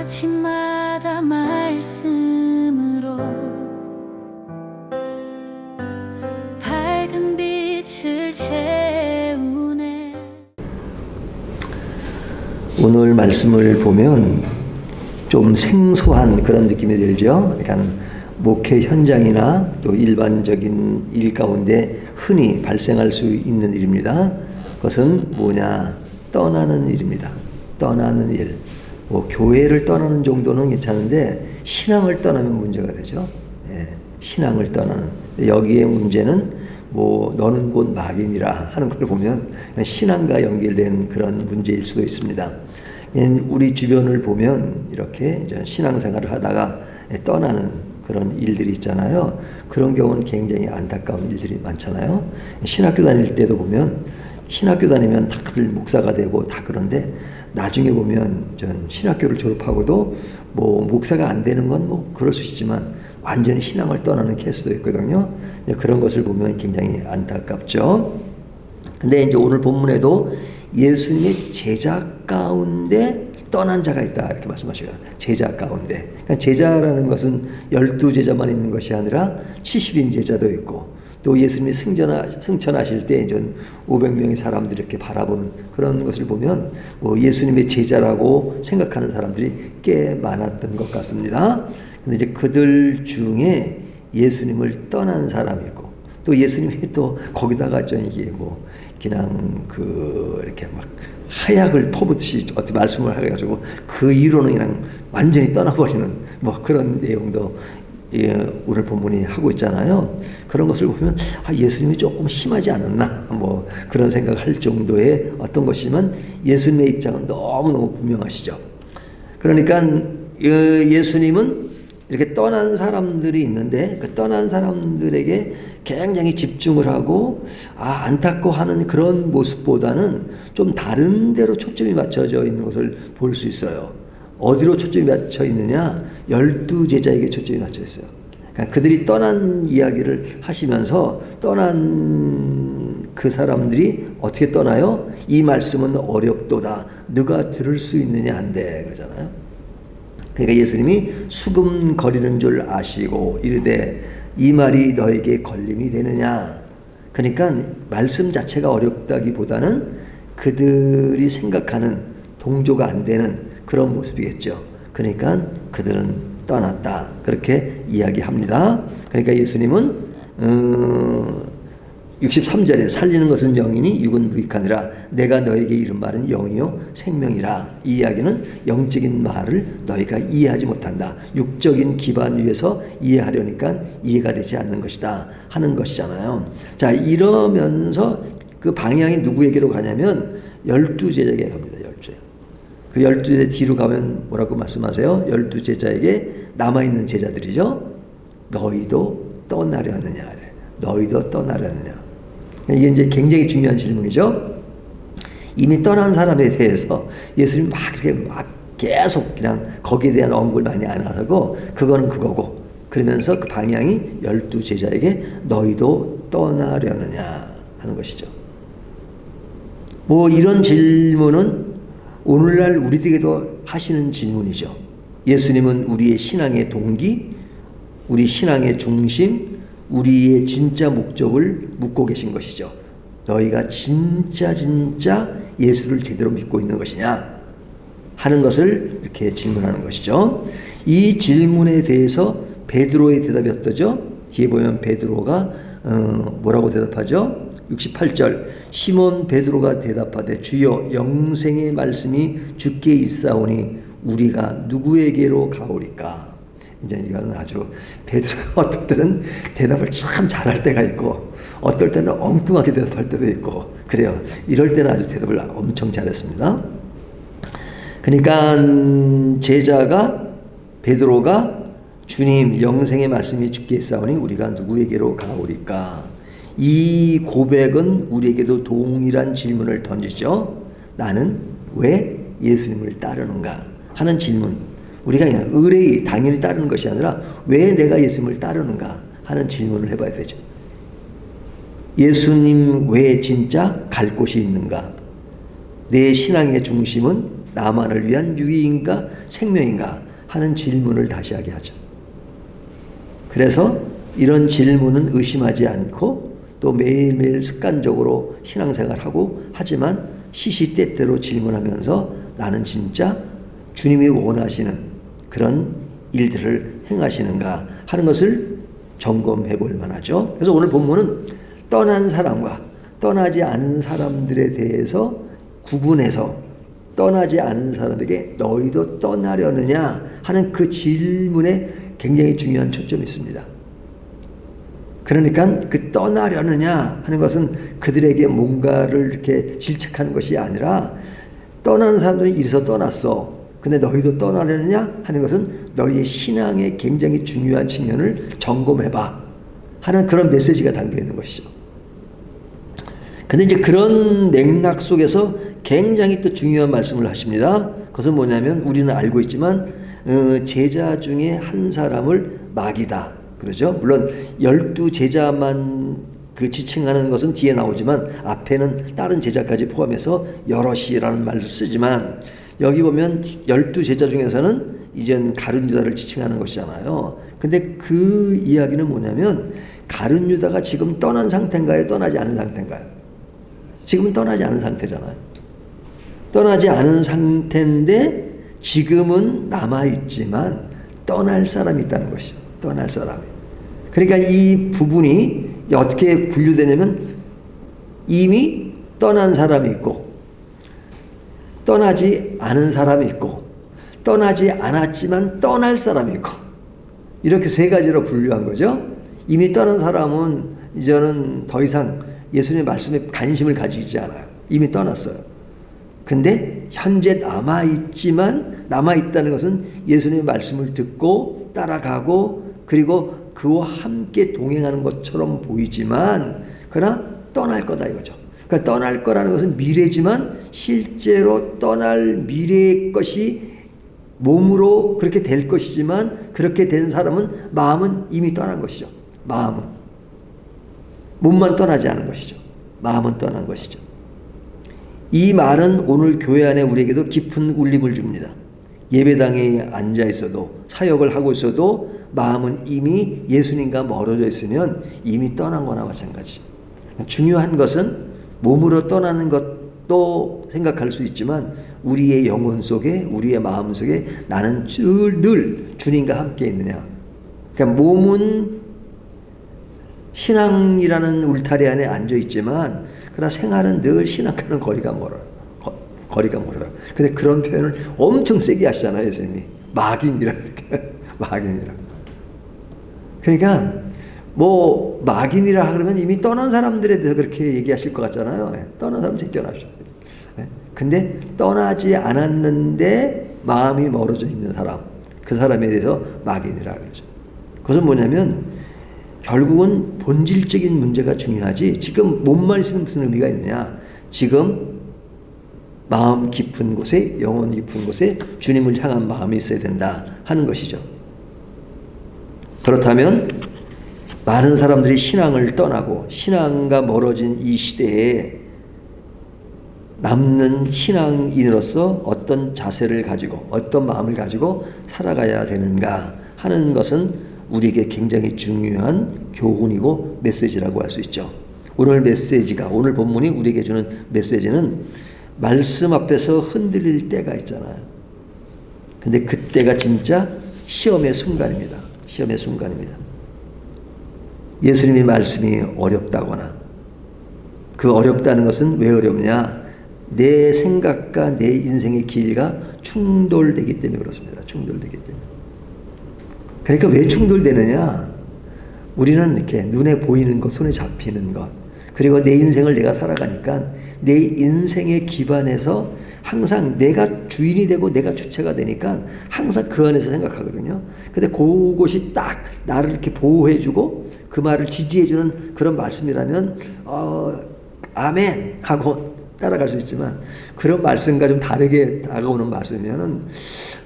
아침마다 말씀으로 밝은 빛을 채우네. 오늘 말씀을 보면 좀 생소한 그런 느낌이 들죠. 그러니까 목회 현장이나 또 일반적인 일 가운데 흔히 발생할 수 있는 일입니다. 그것은 뭐냐? 떠나는 일입니다. 떠나는 일. 뭐 교회를 떠나는 정도는 괜찮은데 신앙을 떠나면 문제가 되죠. 예, 신앙을 떠나는. 여기에 문제는 뭐 너는 곧 막인이라 하는 걸 보면 신앙과 연결된 그런 문제일 수도 있습니다. 우리 주변을 보면 이렇게 이제 신앙생활을 하다가 떠나는 그런 일들이 있잖아요. 그런 경우는 굉장히 안타까운 일들이 많잖아요. 신학교 다닐 때도 보면 신학교 다니면 다들 목사가 되고 다 그런데 나중에 보면 전 신학교를 졸업하고도 뭐 목사가 안 되는 건 뭐 그럴 수 있지만 완전히 신앙을 떠나는 케이스도 있거든요. 그런 것을 보면 굉장히 안타깝죠. 근데 이제 오늘 본문에도 예수님의 제자 가운데 떠난 자가 있다 이렇게 말씀하셔요. 제자 가운데. 그러니까 제자라는 것은 12제자만 있는 것이 아니라 70인 제자도 있고 또 예수님이 승천하실 때 전 500명의 사람들이 이렇게 바라보는 그런 것을 보면 뭐 예수님의 제자라고 생각하는 사람들이 꽤 많았던 것 같습니다. 근데 이제 그들 중에 예수님을 떠난 사람이 있고 또 예수님이 또 거기다가 좀 이게 뭐 그냥 이렇게 막 하약을 퍼붓듯이 어떻게 말씀을 해가지고 그 이후로는 그냥 완전히 떠나버리는 뭐 그런 내용도 오늘 본문이 하고 있잖아요. 그런 것을 보면 예수님이 조금 심하지 않았나 뭐 그런 생각을 할 정도의 어떤 것이지만 예수님의 입장은 너무너무 분명하시죠. 그러니까 예수님은 이렇게 떠난 사람들이 있는데 그 떠난 사람들에게 굉장히 집중을 하고 안타까워하는 그런 모습보다는 좀 다른 데로 초점이 맞춰져 있는 것을 볼 수 있어요. 어디로 초점이 맞춰 있느냐? 12제자에게 초점이 맞춰 있어요. 그러니까 그들이 떠난 이야기를 하시면서 떠난 그 사람들이 어떻게 떠나요? 이 말씀은 어렵도다. 누가 들을 수 있느냐 한데 그러잖아요. 그러니까 예수님이 수금거리는 줄 아시고 이르되 이 말이 너에게 걸림이 되느냐. 그러니까 말씀 자체가 어렵다기보다는 그들이 생각하는 동조가 안 되는 그런 모습이겠죠. 그러니까 그들은 떠났다. 그렇게 이야기합니다. 그러니까 예수님은 63절에 살리는 것은 영이니 육은 무익하니라. 내가 너에게 이른 말은 영이요 생명이라. 이 이야기는 영적인 말을 너희가 이해하지 못한다. 육적인 기반 위에서 이해하려니까 이해가 되지 않는 것이다 하는 것이잖아요. 자, 이러면서 그 방향이 누구에게로 가냐면 12제자에게 갑니다. 그 12제자 뒤로 가면 뭐라고 말씀하세요? 12제자에게 남아있는 제자들이죠. 너희도 떠나려느냐. 너희도 떠나려느냐. 이게 이제 굉장히 중요한 질문이죠. 이미 떠난 사람에 대해서 예수님이 막 계속 그냥 거기에 대한 언급을 많이 안 하고 그거는 그거고 그러면서 그 방향이 12제자에게 너희도 떠나려느냐 하는 것이죠. 뭐 이런 질문은 오늘날 우리에게도 하시는 질문이죠. 예수님은 우리의 신앙의 동기, 우리 신앙의 중심, 우리의 진짜 목적을 묻고 계신 것이죠. 너희가 진짜 예수를 제대로 믿고 있는 것이냐 하는 것을 이렇게 질문하는 것이죠. 이 질문에 대해서 베드로의 대답이 어떠죠? 뒤에 보면 베드로가 뭐라고 대답하죠? 68절 시몬 베드로가 대답하되 주여 영생의 말씀이 주께 있사오니 우리가 누구에게로 가오리까. 이제 이거는 아주 베드로가 어떨 때는 대답을 참 잘할 때가 있고 어떨 때는 엉뚱하게 대답할 때도 있고 그래요. 이럴 때는 아주 대답을 엄청 잘했습니다. 그러니까 베드로가 주님 영생의 말씀이 주께 있사오니 우리가 누구에게로 가오리까. 이 고백은 우리에게도 동일한 질문을 던지죠. 나는 왜 예수님을 따르는가 하는 질문. 우리가 그냥 의뢰이 당연히 따르는 것이 아니라 왜 내가 예수님을 따르는가 하는 질문을 해봐야 되죠. 예수님 외에 진짜 갈 곳이 있는가? 내 신앙의 중심은 나만을 위한 유익인가 생명인가 하는 질문을 다시 하게 하죠. 그래서 이런 질문은 의심하지 않고 또 매일매일 습관적으로 신앙생활하고 하지만 시시때때로 질문하면서 나는 진짜 주님이 원하시는 그런 일들을 행하시는가 하는 것을 점검해 볼 만하죠. 그래서 오늘 본문은 떠난 사람과 떠나지 않은 사람들에 대해서 구분해서 떠나지 않은 사람에게 너희도 떠나려느냐 하는 그 질문에 굉장히 중요한 초점이 있습니다. 그러니까 그 떠나려느냐 하는 것은 그들에게 뭔가를 이렇게 질책하는 것이 아니라 떠나는 사람들이 이래서 떠났어. 근데 너희도 떠나려느냐 하는 것은 너희의 신앙의 굉장히 중요한 측면을 점검해봐 하는 그런 메시지가 담겨 있는 것이죠. 근데 이제 그런 맥락 속에서 굉장히 또 중요한 말씀을 하십니다. 그것은 뭐냐면 우리는 알고 있지만 제자 중에 한 사람을 마귀다 그러죠. 물론 12제자만 그 지칭하는 것은 뒤에 나오지만 앞에는 다른 제자까지 포함해서 여럿이라는 말을 쓰지만 여기 보면 12제자 중에서는 이젠 가룟 유다를 지칭하는 것이잖아요. 근데 그 이야기는 뭐냐면 가룟 유다가 지금 떠난 상태인가요? 떠나지 않은 상태인가요? 지금은 떠나지 않은 상태잖아요. 떠나지 않은 상태인데 지금은 남아있지만 떠날 사람이 있다는 것이죠. 떠날 사람이. 그러니까 이 부분이 어떻게 분류되냐면 이미 떠난 사람이 있고 떠나지 않은 사람이 있고 떠나지 않았지만 떠날 사람이 있고 이렇게 세 가지로 분류한 거죠. 이미 떠난 사람은 이제는 더 이상 예수님의 말씀에 관심을 가지지 않아요. 이미 떠났어요. 근데 현재 남아있다는 것은 예수님의 말씀을 듣고 따라가고 그리고 그와 함께 동행하는 것처럼 보이지만 그러나 떠날 거다 이거죠. 그러니까 떠날 거라는 것은 미래지만 실제로 떠날 미래의 것이 몸으로 그렇게 될 것이지만 그렇게 된 사람은 마음은 이미 떠난 것이죠. 마음은. 몸만 떠나지 않은 것이죠. 마음은 떠난 것이죠. 이 말은 오늘 교회 안에 우리에게도 깊은 울림을 줍니다. 예배당에 앉아 있어도 사역을 하고 있어도 마음은 이미 예수님과 멀어져 있으면 이미 떠난 거나 마찬가지. 중요한 것은 몸으로 떠나는 것도 생각할 수 있지만 우리의 영혼 속에 우리의 마음 속에 나는 늘 주님과 함께 있느냐. 그러니까 몸은 신앙이라는 울타리 안에 앉아 있지만 그러나 생활은 늘 신앙과는 거리가 멀어요. 거리가 멀어요. 근데 그런 표현을 엄청 세게 하시잖아요, 예수님이. 마귀니라 이렇게. 마귀니라. 그러니까 뭐 마귀니라 그러면 이미 떠난 사람들에 대해서 그렇게 얘기하실 것 같잖아요. 떠난 사람 제껴놔주셔야 돼요. 근데 떠나지 않았는데 마음이 멀어져 있는 사람, 그 사람에 대해서 마귀니라 그러죠. 그것은 뭐냐면 결국은 본질적인 문제가 중요하지 지금 몸만 있으면 무슨 의미가 있느냐. 지금 마음 깊은 곳에 영혼 깊은 곳에 주님을 향한 마음이 있어야 된다 하는 것이죠. 그렇다면 많은 사람들이 신앙을 떠나고 신앙과 멀어진 이 시대에 남는 신앙인으로서 어떤 자세를 가지고 어떤 마음을 가지고 살아가야 되는가 하는 것은 우리에게 굉장히 중요한 교훈이고 메시지라고 할 수 있죠. 오늘 본문이 우리에게 주는 메시지는 말씀 앞에서 흔들릴 때가 있잖아요. 근데 그때가 진짜 시험의 순간입니다. 시험의 순간입니다. 예수님의 말씀이 어렵다거나 그 어렵다는 것은 왜 어렵냐? 내 생각과 내 인생의 길과 충돌되기 때문에 그렇습니다. 충돌되기 때문에. 그러니까 왜 충돌되느냐? 우리는 이렇게 눈에 보이는 것, 손에 잡히는 것, 그리고 내 인생을 내가 살아가니까 내 인생의 기반에서 항상 내가 주인이 되고 내가 주체가 되니까 항상 그 안에서 생각하거든요. 근데 그것이 딱 나를 이렇게 보호해주고 그 말을 지지해주는 그런 말씀이라면 아멘 하고 따라갈 수 있지만 그런 말씀과 좀 다르게 다가오는 말씀이면은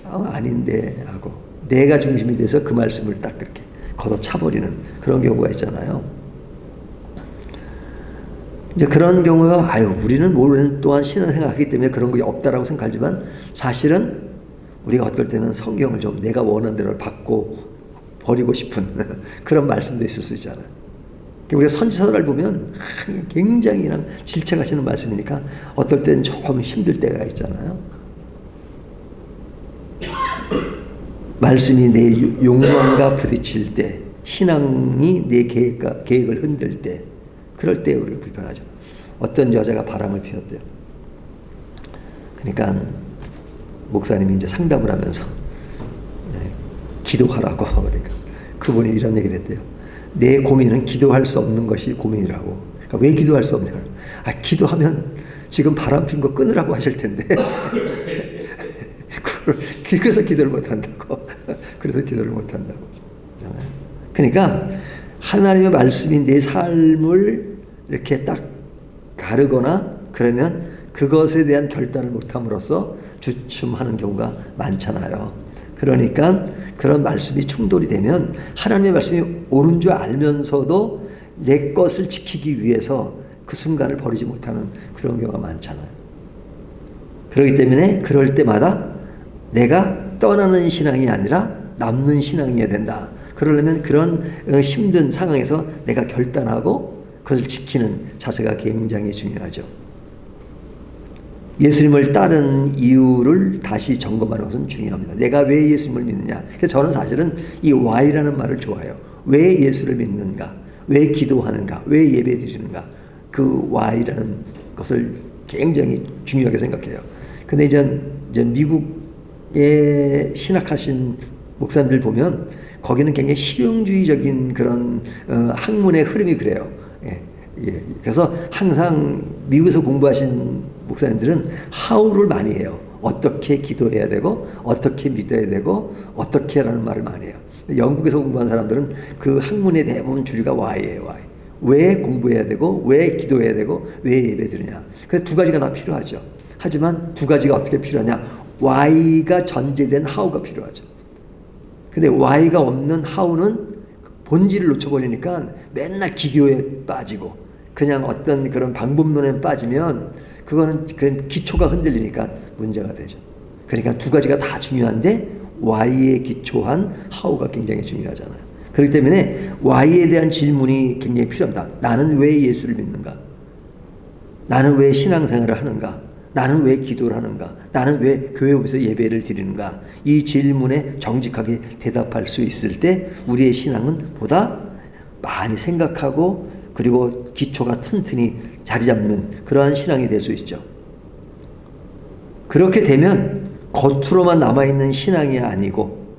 아닌데 하고 내가 중심이 돼서 그 말씀을 딱 그렇게 걷어차버리는 그런 경우가 있잖아요. 이제 그런 경우가 우리는 오랜 동안 신앙 생각하기 때문에 그런 게 없다라고 생각하지만 사실은 우리가 어떨 때는 성경을 좀 내가 원하는 대로 받고 버리고 싶은 그런 말씀도 있을 수 있잖아요. 우리가 선지서를 보면 굉장히 그냥 질책하시는 말씀이니까 어떨 때는 조금 힘들 때가 있잖아요. 말씀이 내 욕망과 부딪힐 때, 신앙이 내 계획을 흔들 때, 그럴 때 우리가 불편하죠. 어떤 여자가 바람을 피웠대요. 그러니까 목사님이 이제 상담을 하면서 기도하라고 그러니까 그분이 이런 얘기를 했대요. 내 고민은 기도할 수 없는 것이 고민이라고. 그러니까 왜 기도할 수 없냐? 기도하면 지금 바람 핀 거 끊으라고 하실 텐데. 그래서 기도를 못 한다고. 그래서 기도를 못 한다고. 그러니까 하나님의 말씀이 내 삶을 이렇게 딱 가르거나 그러면 그것에 대한 결단을 못함으로써 주춤하는 경우가 많잖아요. 그러니까 그런 말씀이 충돌이 되면 하나님의 말씀이 옳은 줄 알면서도 내 것을 지키기 위해서 그 순간을 버리지 못하는 그런 경우가 많잖아요. 그렇기 때문에 그럴 때마다 내가 떠나는 신앙이 아니라 남는 신앙이어야 된다. 그러려면 그런 힘든 상황에서 내가 결단하고 그것을 지키는 자세가 굉장히 중요하죠. 예수님을 따르는 이유를 다시 점검하는 것은 중요합니다. 내가 왜 예수님을 믿느냐. 그래서 저는 사실은 이 why라는 말을 좋아해요. 왜 예수를 믿는가? 왜 기도하는가? 왜 예배 드리는가? 그 why라는 것을 굉장히 중요하게 생각해요. 근데 이제 미국에 신학하신 목사님들 보면 거기는 굉장히 실용주의적인 그런 학문의 흐름이 그래요. 그래서 항상 미국에서 공부하신 목사님들은 how를 많이 해요. 어떻게 기도해야 되고 어떻게 믿어야 되고 어떻게 라는 말을 많이 해요. 영국에서 공부한 사람들은 그 학문의 대부분 주류가 why예요. why. 왜 공부해야 되고 왜 기도해야 되고 왜 예배드리냐. 그래서 두 가지가 다 필요하죠. 하지만 두 가지가 어떻게 필요하냐. why가 전제된 how가 필요하죠. 근데 why가 없는 how는 본질을 놓쳐버리니까 맨날 기교에 빠지고 그냥 어떤 그런 방법론에 빠지면 그거는 그 기초가 흔들리니까 문제가 되죠. 그러니까 두 가지가 다 중요한데 why에 기초한 how가 굉장히 중요하잖아요. 그렇기 때문에 why에 대한 질문이 굉장히 필요합니다. 나는 왜 예수를 믿는가? 나는 왜 신앙생활을 하는가? 나는 왜 기도를 하는가? 나는 왜 교회에서 예배를 드리는가? 이 질문에 정직하게 대답할 수 있을 때 우리의 신앙은 보다 많이 생각하고 그리고 기초가 튼튼히 자리 잡는 그러한 신앙이 될 수 있죠. 그렇게 되면 겉으로만 남아있는 신앙이 아니고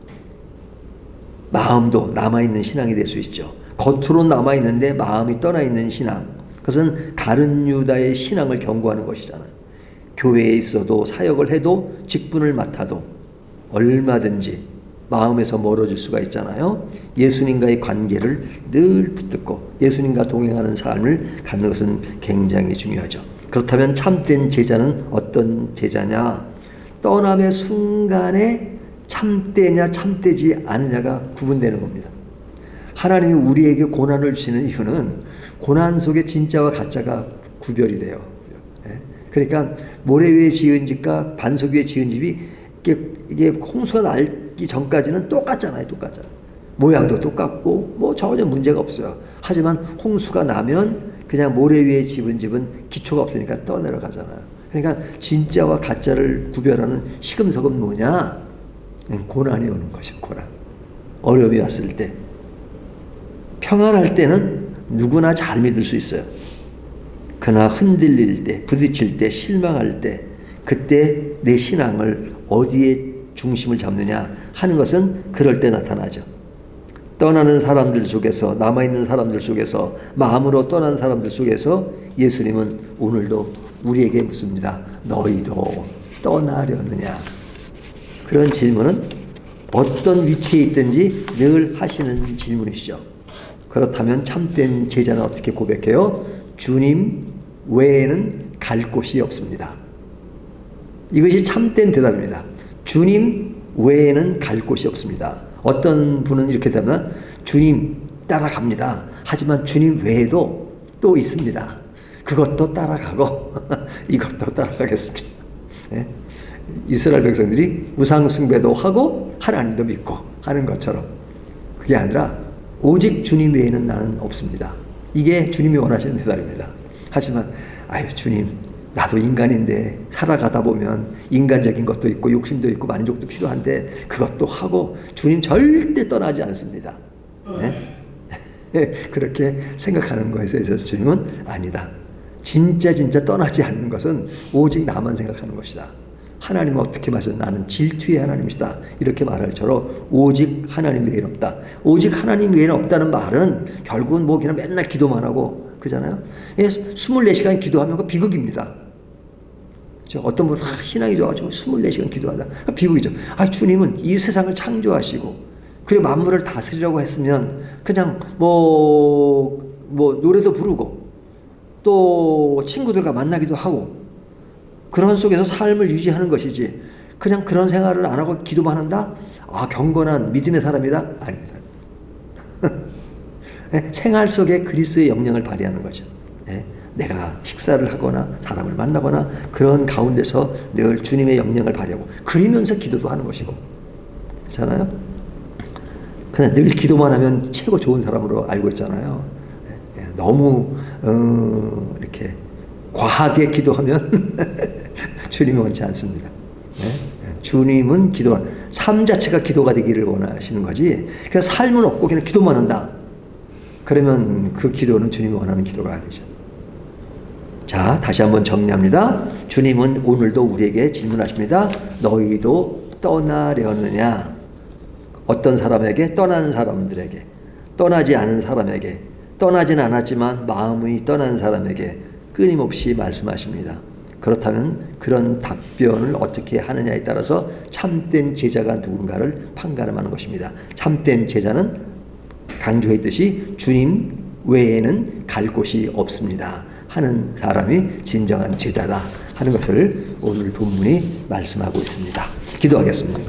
마음도 남아있는 신앙이 될 수 있죠. 겉으로 남아있는데 마음이 떠나있는 신앙. 그것은 가룟 유다의 신앙을 경고하는 것이잖아요. 교회에 있어도 사역을 해도 직분을 맡아도 얼마든지 마음에서 멀어질 수가 있잖아요. 예수님과의 관계를 늘 붙들고 예수님과 동행하는 삶을 갖는 것은 굉장히 중요하죠. 그렇다면 참된 제자는 어떤 제자냐? 떠남의 순간에 참되냐 참되지 않느냐가 구분되는 겁니다. 하나님이 우리에게 고난을 주시는 이유는 고난 속에 진짜와 가짜가 구별이 돼요. 그러니까 모래 위에 지은 집과 반석 위에 지은 집이 이게 홍수가 날기 전까지는 똑같잖아요. 모양도 똑같고 뭐 전혀 문제가 없어요. 하지만 홍수가 나면 그냥 모래 위에 지은 집은 기초가 없으니까 떠내려가잖아요. 그러니까 진짜와 가짜를 구별하는 시금석은 뭐냐? 고난이 오는 것이죠. 고난. 어려움이 왔을 때. 평안할 때는 누구나 잘 믿을 수 있어요. 그러나 흔들릴 때, 부딪힐 때, 실망할 때, 그때 내 신앙을 어디에 중심을 잡느냐 하는 것은 그럴 때 나타나죠. 떠나는 사람들 속에서, 남아있는 사람들 속에서, 마음으로 떠난 사람들 속에서 예수님은 오늘도 우리에게 묻습니다. 너희도 떠나려느냐? 그런 질문은 어떤 위치에 있든지 늘 하시는 질문이시죠. 그렇다면 참된 제자는 어떻게 고백해요? 주님 외에는 갈 곳이 없습니다. 이것이 참된 대답입니다. 주님 외에는 갈 곳이 없습니다. 어떤 분은 이렇게 대답하나? 주님 따라갑니다. 하지만 주님 외에도 또 있습니다. 그것도 따라가고 이것도 따라가겠습니다. 예? 이스라엘 백성들이 우상 숭배도 하고 하나님도 믿고 하는 것처럼 그게 아니라 오직 주님 외에는 나는 없습니다. 이게 주님이 원하시는 대답입니다. 하지만 아유 주님 나도 인간인데 살아가다 보면 인간적인 것도 있고 욕심도 있고 만족도 필요한데 그것도 하고 주님 절대 떠나지 않습니다. 네? 그렇게 생각하는 것에 대해서 주님은 아니다. 진짜 떠나지 않는 것은 오직 나만 생각하는 것이다. 하나님은 어떻게 말씀 나는 질투의 하나님이시다. 이렇게 말할 처럼 오직 하나님 외에는 없다. 오직 하나님 외에는 없다는 말은 결국은 뭐 그냥 맨날 기도만 하고 그러잖아요. 24시간 기도하면 그 비극입니다. 어떤 분은 신앙이 좋아가지고 24시간 기도하다. 비극이죠. 주님은 이 세상을 창조하시고 그리고 만물을 다스리라고 했으면 그냥 뭐 노래도 부르고 또 친구들과 만나기도 하고 그런 속에서 삶을 유지하는 것이지 그냥 그런 생활을 안 하고 기도만 한다? 경건한 믿음의 사람이다? 아닙니다. 생활 속에 그리스도의 영향을 발휘하는 거죠. 내가 식사를 하거나 사람을 만나거나 그런 가운데서 늘 주님의 영향을 발휘하고 그러면서 기도도 하는 것이고 그렇잖아요. 그냥 늘 기도만 하면 최고 좋은 사람으로 알고 있잖아요. 너무 이렇게 과하게 기도하면 주님이 원치 않습니다. 주님은 삶 자체가 기도가 되기를 원하시는 거지. 그냥 삶은 없고 그냥 기도만 한다. 그러면 그 기도는 주님이 원하는 기도가 아니죠. 자, 다시 한번 정리합니다. 주님은 오늘도 우리에게 질문하십니다. 너희도 떠나려느냐? 어떤 사람에게? 떠나는 사람들에게. 떠나지 않은 사람에게. 떠나지는 않았지만 마음이 떠난 사람에게 끊임없이 말씀하십니다. 그렇다면 그런 답변을 어떻게 하느냐에 따라서 참된 제자가 누군가를 판가름하는 것입니다. 참된 제자는 강조했듯이 주님 외에는 갈 곳이 없습니다 하는 사람이 진정한 제자다 하는 것을 오늘 본문이 말씀하고 있습니다. 기도하겠습니다.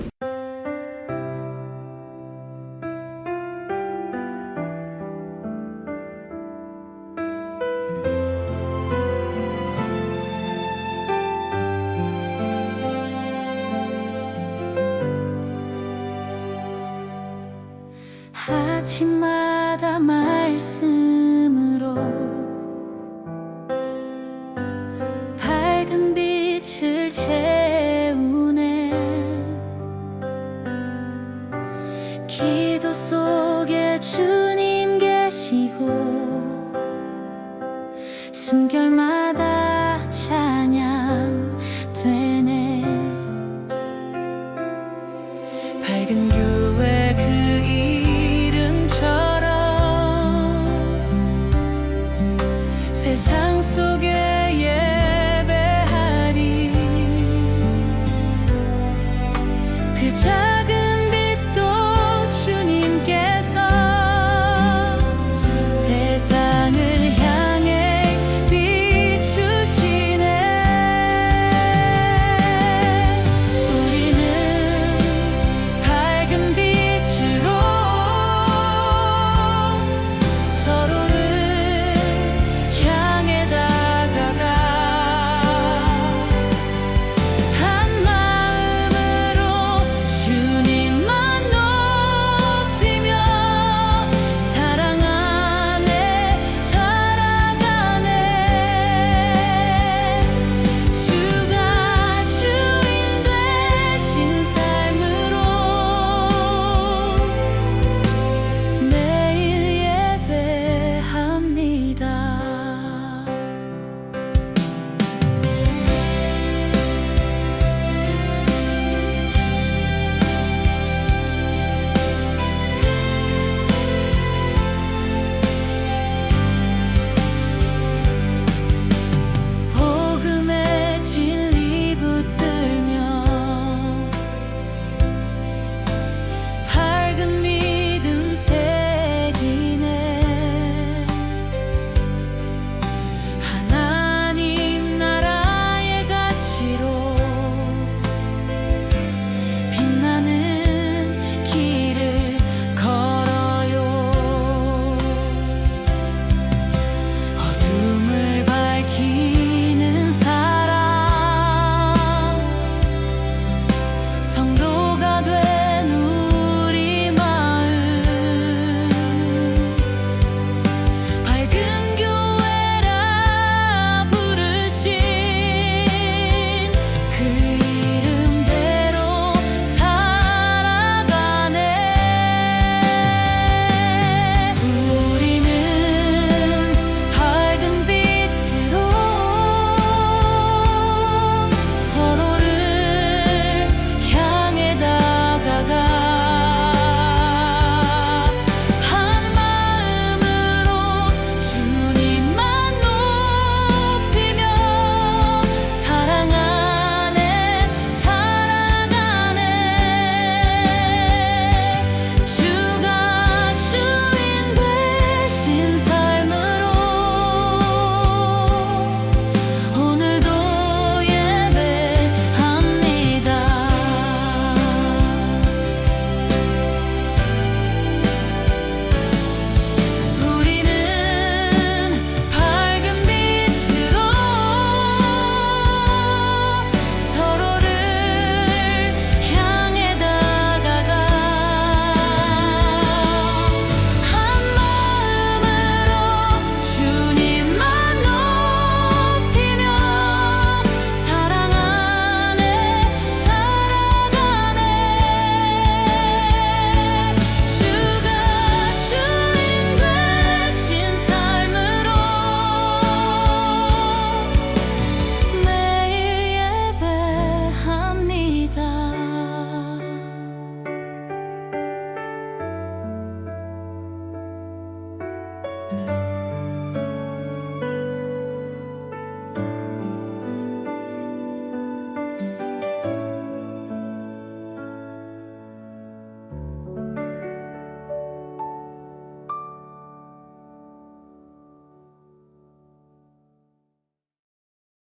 아침마다 말씀으로 밝은 빛을 채우네. 기도 속에 주님 계시고 숨결만